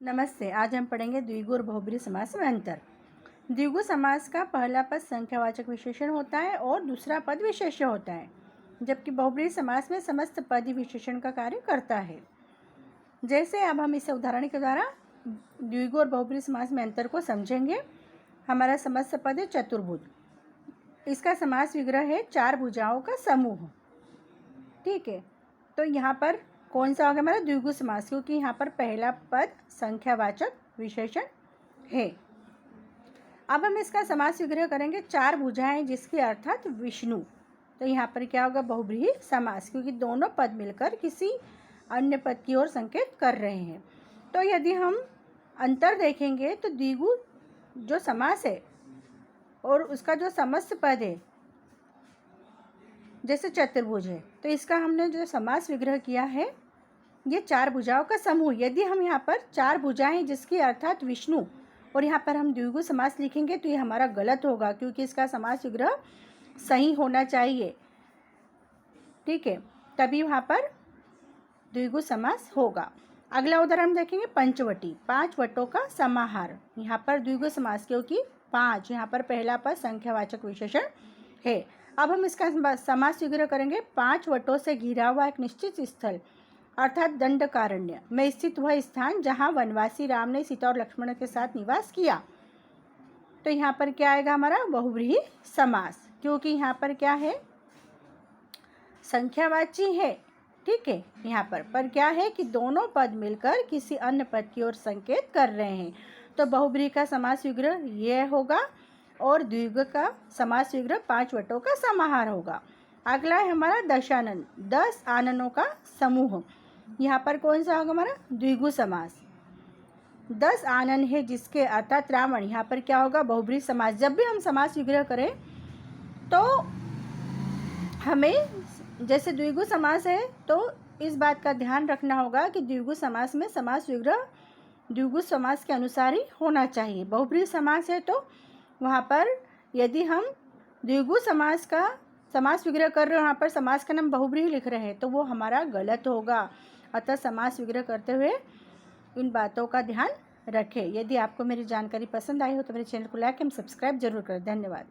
नमस्ते। आज हम पढ़ेंगे द्विगु और बहुब्रीहि समास में अंतर। द्विगु समास का पहला पद संख्यावाचक विशेषण होता है और दूसरा पद विशेष्य होता है, जबकि बहुब्रीहि समास में समस्त पद ही विशेषण का कार्य करता है। जैसे अब हम इस उदाहरण के द्वारा द्विगु और बहुब्रीहि समास में अंतर को समझेंगे। हमारा समस्त पद है चतुर्भुज। इसका समास विग्रह है चार भुजाओं का समूह। ठीक है, तो यहाँ पर कौन सा होगा हमारा द्विगु समास, क्योंकि यहाँ पर पहला पद संख्यावाचक विशेषण है। अब हम इसका समास विग्रह करेंगे चार भुजाएं जिसकी अर्थात विष्णु। तो यहाँ पर क्या होगा बहुब्रीहि समास, क्योंकि दोनों पद मिलकर किसी अन्य पद की ओर संकेत कर रहे हैं। तो यदि हम अंतर देखेंगे तो द्विगु जो समास है और उसका जो समस्त पद है जैसे चतुर्भुज है, तो इसका हमने जो समास विग्रह किया है ये चार भुजाओं का समूह। यदि हम यहाँ पर चार भुजाएं जिसकी अर्थात विष्णु और यहाँ पर हम द्विगु समास लिखेंगे तो ये हमारा गलत होगा, क्योंकि इसका समास विग्रह सही होना चाहिए। ठीक है, तभी वहाँ पर द्विगु समास होगा। अगला उदाहरण देखेंगे पंचवटी, पांच वटों का समाहार। यहाँ पर द्विगु समास, क्योंकि पांच यहाँ पर पहला पद संख्यावाचक विशेषण है। अब हम इसका समास विग्रह करेंगे पांच वटों से घिरा हुआ एक निश्चित स्थल अर्थात दंडकारण्य में स्थित वह स्थान जहाँ वनवासी राम ने सीता और लक्ष्मण के साथ निवास किया। तो यहाँ पर क्या आएगा हमारा बहुब्रीहि समास, क्योंकि यहाँ पर क्या है संख्यावाची है। ठीक है, यहाँ पर क्या है कि दोनों पद मिलकर किसी अन्य पद की ओर संकेत कर रहे हैं। तो बहुब्रीहि का समास विग्रह यह होगा और द्विगु का समास विग्रह पांच वटों का समाहार होगा। अगला है हमारा दशानन, 10 आननों का समूह। यहाँ पर कौन सा होगा हमारा द्विगु समास। 10 आनन है जिसके अर्थात रावण। यहाँ पर क्या होगा बहुब्रीहि समास। जब भी हम समास विग्रह करें तो हमें जैसे द्विगु समास है तो इस बात का ध्यान रखना होगा कि द्विगु समास में समास विग्रह द्विगु समास के अनुसार ही होना चाहिए। बहुब्रीहि समास है तो वहाँ पर यदि हम द्विगु समास का समास विग्रह कर रहे हो, यहाँ पर समास का नाम बहुब्रीहि लिख रहे हैं, तो वो हमारा गलत होगा। अतः समास विग्रह करते हुए इन बातों का ध्यान रखें। यदि आपको मेरी जानकारी पसंद आई हो तो मेरे चैनल को लाइक एवं सब्सक्राइब जरूर करें। धन्यवाद।